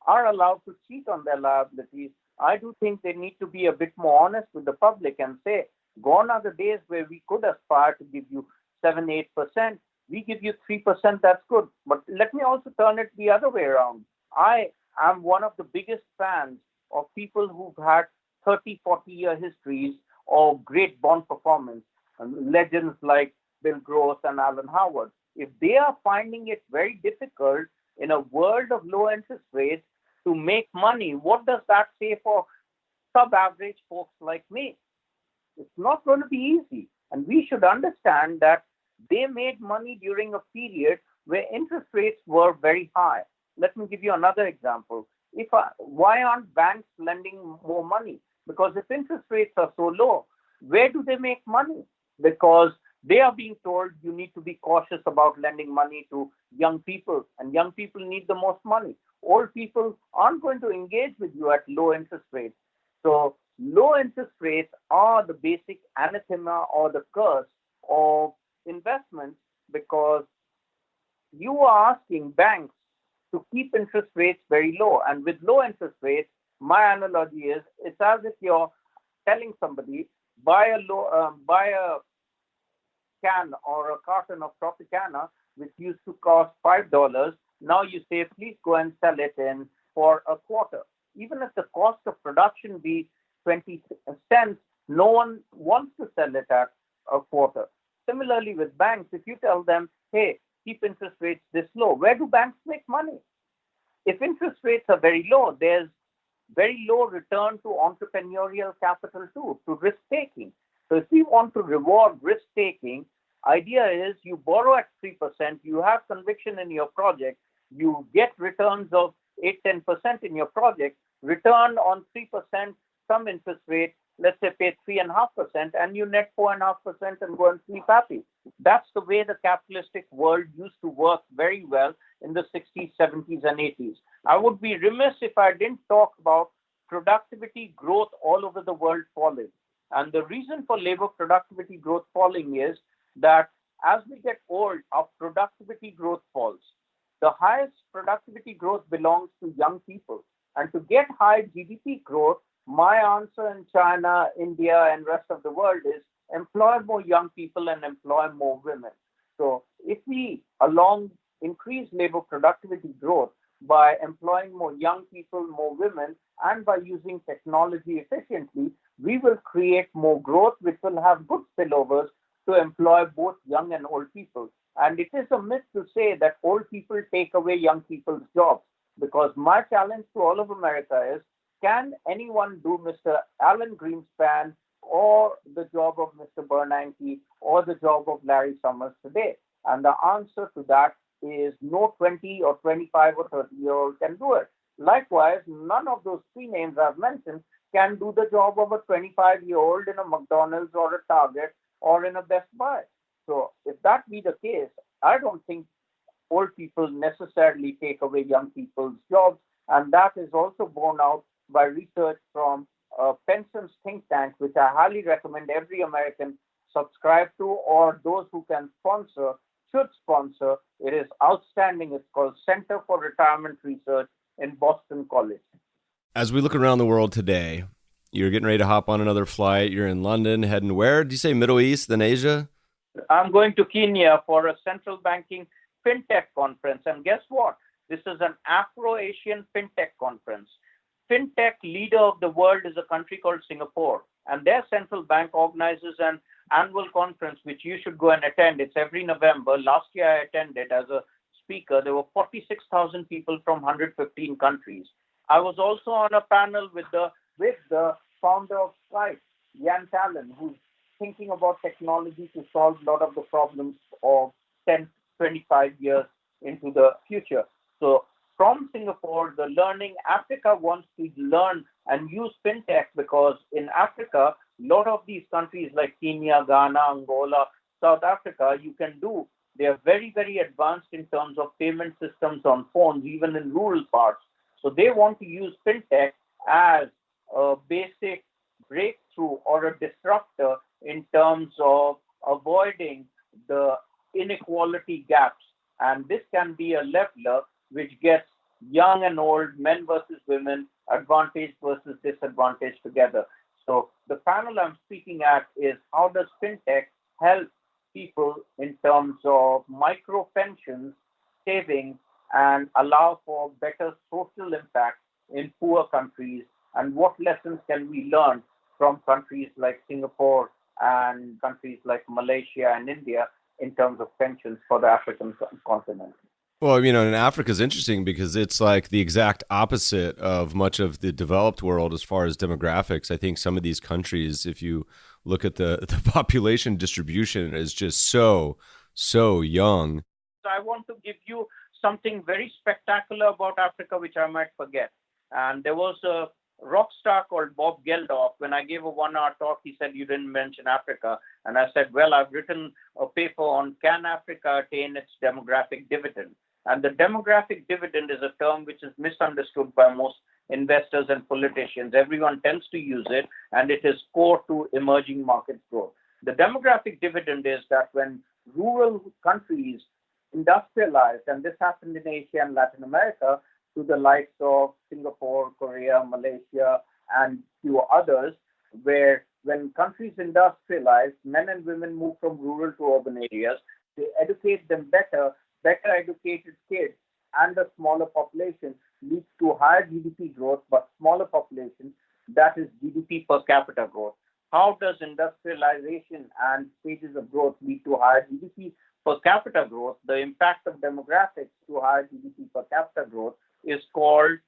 are allowed to cheat on their liabilities. I do think they need to be a bit more honest with the public and say, gone are the days where we could aspire to give you 7, 8%. We give you 3%, that's good. But let me also turn it the other way around. I am one of the biggest fans of people who've had 30, 40-year histories of great bond performance, and legends like Bill Gross and Alan Howard. If they are finding it very difficult in a world of low interest rates to make money, what does that say for sub-average folks like me? It's not going to be easy. And we should understand that they made money during a period where interest rates were very high. Let me give you another example. Why aren't banks lending more money? Because if interest rates are so low, where do they make money? Because they are being told you need to be cautious about lending money to young people, and young people need the most money. Old people aren't going to engage with you at low interest rates. So low interest rates are the basic anathema or the curse of investments, because you are asking banks to keep interest rates very low. And with low interest rates, my analogy is it's as if you're telling somebody, buy a can or a carton of Tropicana, which used to cost $5. Now you say, please go and sell it in for a quarter. Even if the cost of production be 20 cents, no one wants to sell it at a quarter. Similarly with banks, if you tell them, hey, keep interest rates this low, where do banks make money? If interest rates are very low, there's very low return to entrepreneurial capital too, to risk-taking. So if we want to reward risk-taking, idea is you borrow at 3%, you have conviction in your project, you get returns of 8-10% in your project, return on 3%, some interest rate, let's say pay 3.5%, and you net 4.5% and go and sleep happy. That's the way the capitalistic world used to work very well in the 60s, 70s, and 80s. I would be remiss if I didn't talk about productivity growth all over the world falling. And the reason for labor productivity growth falling is that as we get old, our productivity growth falls. The highest productivity growth belongs to young people. And to get high GDP growth, my answer in China, India, and rest of the world is employ more young people and employ more women. So if we increase labor productivity growth by employing more young people, more women, and by using technology efficiently, we will create more growth, which will have good spillovers to employ both young and old people. And it is a myth to say that old people take away young people's jobs, because my challenge to all of America is, can anyone do Mr. Alan Greenspan or the job of Mr. Bernanke or the job of Larry Summers today? And the answer to that is no 20 or 25 or 30-year-old can do it. Likewise, none of those three names I've mentioned can do the job of a 25-year-old in a McDonald's or a Target or in a Best Buy. So if that be the case, I don't think old people necessarily take away young people's jobs. And that is also borne out by research from Penson's think tank, which I highly recommend every American subscribe to, or those who can sponsor should sponsor. It is outstanding. It's called Center for Retirement Research in Boston College. As we look around the world today, you're getting ready to hop on another flight. You're in London, heading where? Did you say Middle East, then Asia? I'm going to Kenya for a central banking fintech conference. And guess what? This is an Afro-Asian fintech conference. Fintech leader of the world is a country called Singapore. And their central bank organizes an annual conference, which you should go and attend. It's every November. Last year I attended as a speaker. There were 46,000 people from 115 countries. I was also on a panel with the founder of Skype, Jan Talon, who's thinking about technology to solve a lot of the problems of 10, 25 years into the future. So from Singapore, the learning, Africa wants to learn and use fintech because in Africa, a lot of these countries like Kenya, Ghana, Angola, South Africa, you can do. They are very, very advanced in terms of payment systems on phones, even in rural parts. So they want to use fintech as a basic breakthrough or a disruptor in terms of avoiding the inequality gaps. And this can be a leveler which gets young and old, men versus women, advantage versus disadvantage together. So the panel I'm speaking at is how does fintech help people in terms of micro pensions, savings, and allow for better social impact in poor countries? And what lessons can we learn from countries like Singapore and countries like Malaysia and India in terms of pensions for the African continent? Well, and Africa is interesting because it's like the exact opposite of much of the developed world as far as demographics. I think some of these countries, if you look at the population distribution, is just so young. I want to give you something very spectacular about Africa, which I might forget. And there was a rock star called Bob Geldof. When I gave a 1-hour talk, he said, "You didn't mention Africa." And I said, "Well, I've written a paper on can Africa attain its demographic dividend?" And the demographic dividend is a term which is misunderstood by most investors and politicians. Everyone tends to use it, and it is core to emerging markets growth. The demographic dividend is that when rural countries industrialized, and this happened in Asia and Latin America, to the likes of Singapore, Korea, Malaysia, and few others, where when countries industrialize, men and women move from rural to urban areas, they educate them better educated kids and a smaller population leads to higher GDP growth, but smaller population, that is GDP per capita growth. How does industrialization and stages of growth lead to higher GDP per capita growth? The impact of demographics to higher GDP per capita growth is called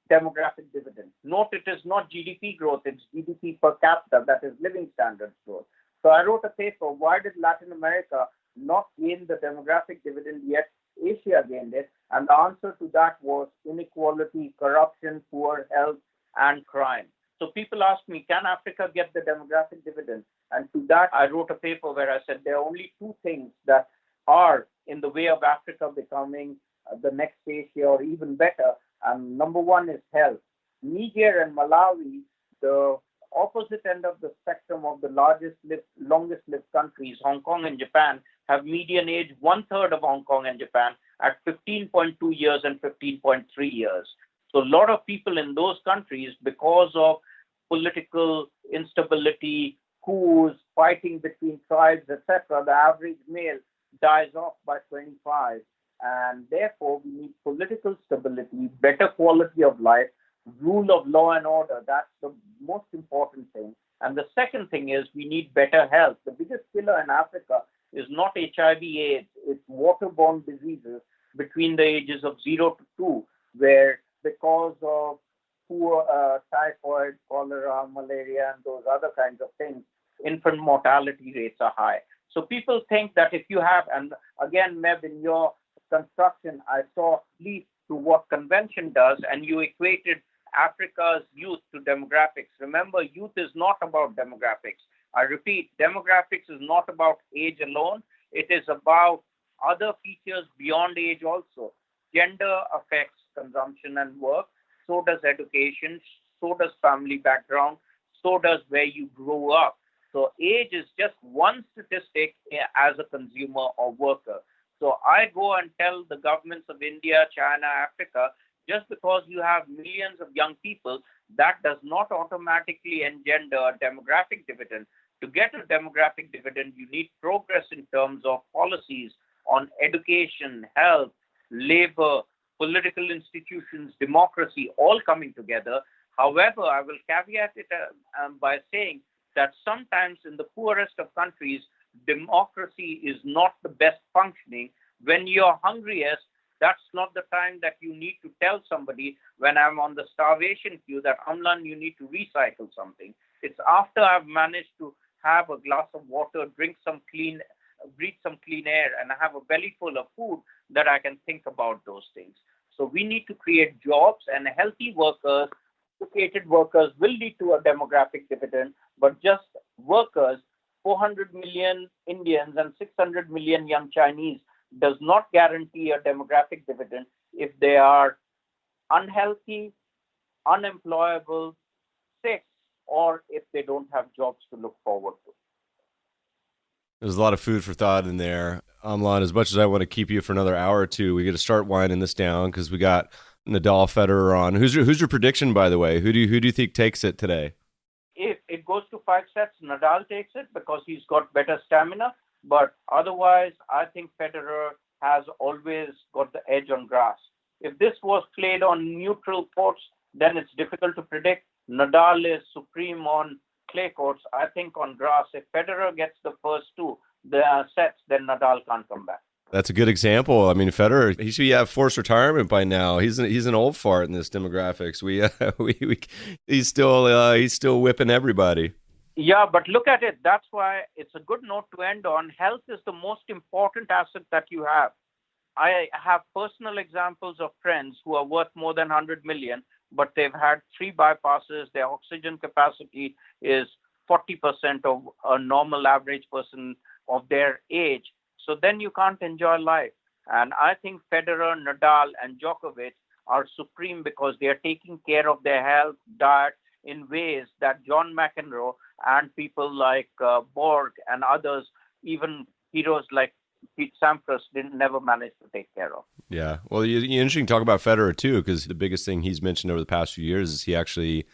demographic dividend. Note, it is not GDP growth, it's GDP per capita, that is living standards growth. So I wrote a paper, why did Latin America not gain the demographic dividend yet Asia gained it? And the answer to that was inequality, corruption, poor health, and crime. So people ask me, can Africa get the demographic dividend? And to that, I wrote a paper where I said there are only two things that are in the way of Africa becoming the next Asia or even better. And number one is health. Niger and Malawi, the opposite end of the spectrum of the longest lived countries, Hong Kong and Japan, have median age 1/3 of Hong Kong and Japan at 15.2 years and 15.3 years. So a lot of people in those countries, because of political instability, coups, fighting between tribes, etc., the average male dies off by 25. And therefore, we need political stability, better quality of life, rule of law and order. That's the most important thing. And the second thing is we need better health. The biggest killer in Africa is not HIV/AIDS, it's waterborne diseases between the ages of 0 to 2, where because of poor typhoid, cholera, malaria, and those other kinds of things, infant mortality rates are high. So people think that if you have, and again, Meb, in your construction, I saw leap to what convention does, and you equated Africa's youth to demographics. Remember, youth is not about demographics. I repeat, demographics is not about age alone. It is about other features beyond age also. Gender affects consumption and work. So does education. So does family background. So does where you grow up. So age is just one statistic as a consumer or worker. So I go and tell the governments of India, China, Africa, just because you have millions of young people, that does not automatically engender a demographic dividend. To get a demographic dividend, you need progress in terms of policies on education, health, labor, political institutions, democracy, all coming together. However, I will caveat it by saying that sometimes in the poorest of countries, democracy is not the best functioning. When you're hungriest, That's not the time that you need to tell somebody when I'm on the starvation queue that, Amlan, you need to recycle something. It's after I've managed to have a glass of water, breathe some clean air, and have a belly full of food that I can think about those things. So we need to create jobs, and healthy workers, educated workers will lead to a demographic dividend, but just workers, 400 million Indians and 600 million young Chinese, does not guarantee a demographic dividend if they are unhealthy, unemployable, sick, or if they don't have jobs to look forward to. There's a lot of food for thought in there. Amlan, as much as I want to keep you for another hour or two, we got to start winding this down because we got Nadal, Federer on. Who's your prediction, by the way? Who do you think takes it today? If it goes to 5 sets, Nadal takes it because he's got better stamina. But otherwise, I think Federer has always got the edge on grass. If this was played on neutral courts, then it's difficult to predict. Nadal is supreme on clay courts. I think on grass, if Federer gets the first two sets, then Nadal can't come back. That's a good example. I mean, Federer, he should have forced retirement by now. He's an old fart in this demographics. He's still whipping everybody. Yeah, but look at it. That's why it's a good note to end on. Health is the most important asset that you have. I have personal examples of friends who are worth more than 100 million, but they've had 3 bypasses. Their oxygen capacity is 40% of a normal average person of their age. So then you can't enjoy life. And I think Federer, Nadal, and Djokovic are supreme because they are taking care of their health, diet in ways that John McEnroe and people like Borg and others, even heroes like Pete Sampras, never managed to take care of. Yeah. Well, it's interesting to talk about Federer, too, because the biggest thing he's mentioned over the past few years is he actually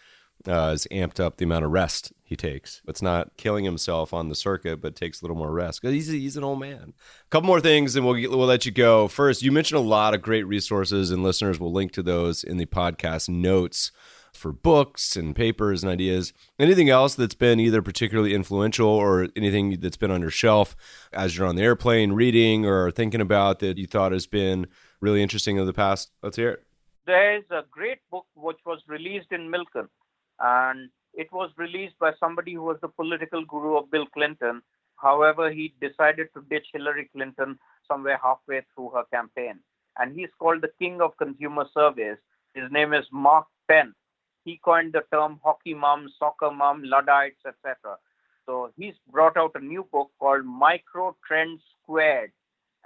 has amped up the amount of rest he takes. It's not killing himself on the circuit, but takes a little more rest. He's an old man. A couple more things, and we'll let you go. First, you mentioned a lot of great resources, and listeners will link to those in the podcast notes for books and papers and ideas. Anything else that's been either particularly influential or anything that's been on your shelf as you're on the airplane reading or thinking about that you thought has been really interesting in the past? Let's hear it. There's a great book which was released in Milken, and it was released by somebody who was the political guru of Bill Clinton. However, he decided to ditch Hillary Clinton somewhere halfway through her campaign. And he's called the king of consumer surveys. His name is Mark Penn. He coined the term hockey mom, soccer mom, Luddites, etc. So he's brought out a new book called Micro Trends Squared.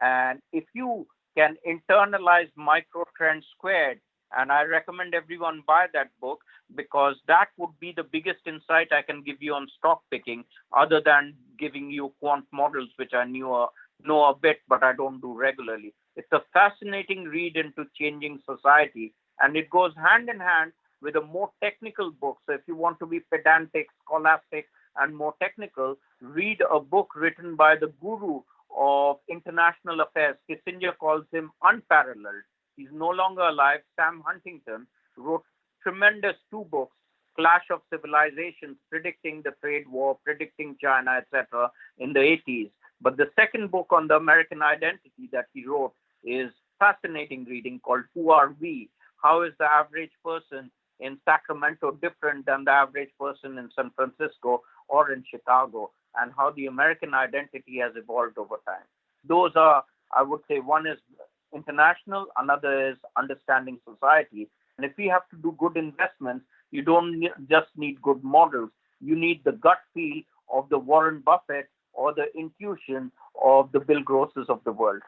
And if you can internalize Micro Trends Squared, and I recommend everyone buy that book because that would be the biggest insight I can give you on stock picking, other than giving you quant models, which I know a bit, but I don't do regularly. It's a fascinating read into changing society, and it goes hand in hand with a more technical book. So if you want to be pedantic, scholastic, and more technical, read a book written by the guru of international affairs. Kissinger calls him unparalleled. He's no longer alive. Sam Huntington wrote tremendous 2 books, Clash of Civilizations, predicting the trade war, predicting China, etc. in the 80s. But the second book on the American identity that he wrote is fascinating reading called Who Are We? How is the average person in Sacramento different than the average person in San Francisco or in Chicago, and how the American identity has evolved over time. Those are, I would say, one is international, another is understanding society. And if we have to do good investments, you don't just need good models. You need the gut feel of the Warren Buffett or the intuition of the Bill Grosses of the world.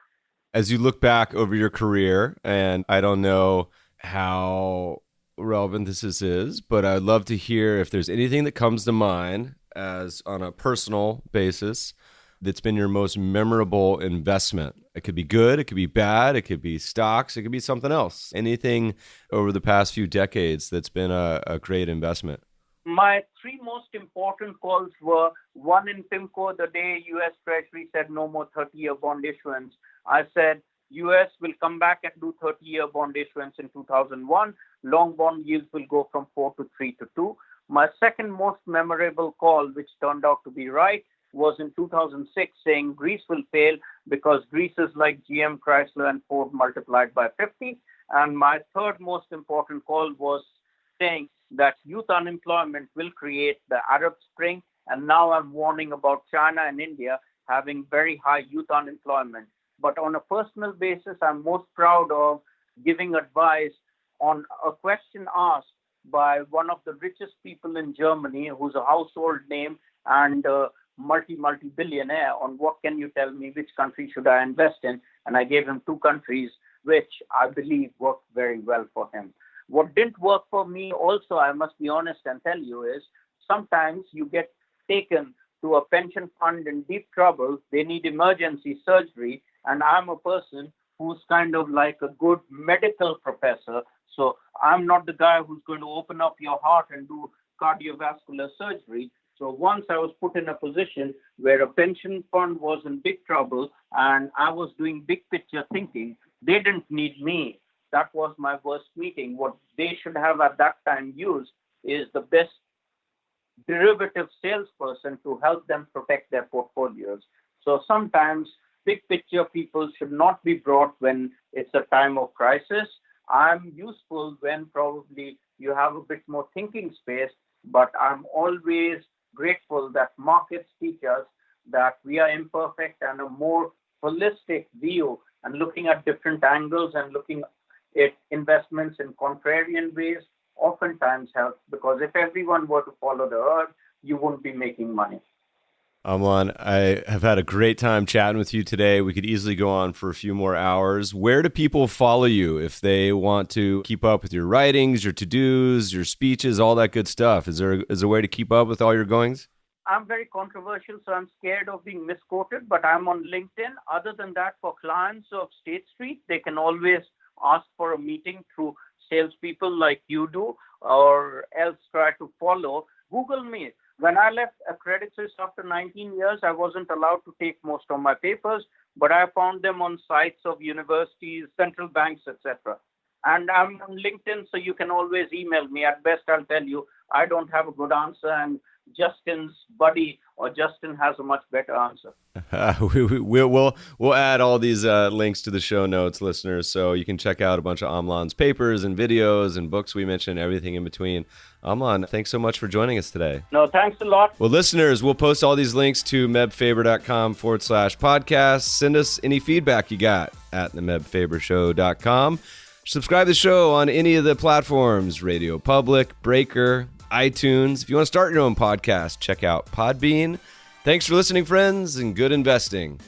As you look back over your career, and I don't know how relevant this is, but I'd love to hear if there's anything that comes to mind as on a personal basis that's been your most memorable investment. It could be good, it could be bad, it could be stocks, it could be something else. Anything over the past few decades that's been a great investment. My 3 most important calls were one in PIMCO, the day US Treasury said no more 30-year bond issuance. I said US will come back and do 30-year bond issuance in 2001. Long bond yields will go from 4 to 3 to 2. My second most memorable call, which turned out to be right, was in 2006 saying Greece will fail because Greece is like GM, Chrysler, and Ford multiplied by 50. And my third most important call was saying that youth unemployment will create the Arab Spring. And now I'm warning about China and India having very high youth unemployment. But on a personal basis, I'm most proud of giving advice on a question asked by one of the richest people in Germany, who's a household name and multi-billionaire, on what can you tell me, which country should I invest in? And I gave him 2 countries, which I believe worked very well for him. What didn't work for me also, I must be honest and tell you, is sometimes you get taken to a pension fund in deep trouble. They need emergency surgery. And I'm a person who's kind of like a good medical professor. So I'm not the guy who's going to open up your heart and do cardiovascular surgery. So once I was put in a position where a pension fund was in big trouble and I was doing big picture thinking, they didn't need me. That was my worst meeting. What they should have at that time used is the best derivative salesperson to help them protect their portfolios. So sometimes big picture people should not be brought when it's a time of crisis. I'm useful when probably you have a bit more thinking space, but I'm always grateful that markets teach us that we are imperfect, and a more holistic view and looking at different angles and looking at investments in contrarian ways oftentimes helps, because if everyone were to follow the herd, you wouldn't be making money. Amlan, I have had a great time chatting with you today. We could easily go on for a few more hours. Where do people follow you if they want to keep up with your writings, your to-dos, your speeches, all that good stuff? Is there a way to keep up with all your goings? I'm very controversial, so I'm scared of being misquoted, but I'm on LinkedIn. Other than that, for clients of State Street, they can always ask for a meeting through salespeople like you do, or else try to follow. Google me. When I left Credit Suisse after 19 years, I wasn't allowed to take most of my papers, but I found them on sites of universities, central banks, etc. And I'm on LinkedIn, so you can always email me. At best, I'll tell you I don't have a good answer, and Justin's buddy or Justin has a much better answer. We'll add all these links to the show notes, listeners, so you can check out a bunch of Amlan's papers and videos and books we mentioned, everything in between. Amlan, thanks so much for joining us today. No, thanks a lot. Well, listeners, we'll post all these links to mebfaber.com/podcast. Send us any feedback you got at themebfabershow.com. Subscribe to the show on any of the platforms, Radio Public, Breaker, iTunes. If you want to start your own podcast, check out Podbean. Thanks for listening, friends, and good investing.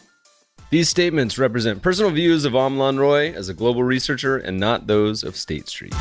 These statements represent personal views of Amlan Roy as a global researcher and not those of State Street.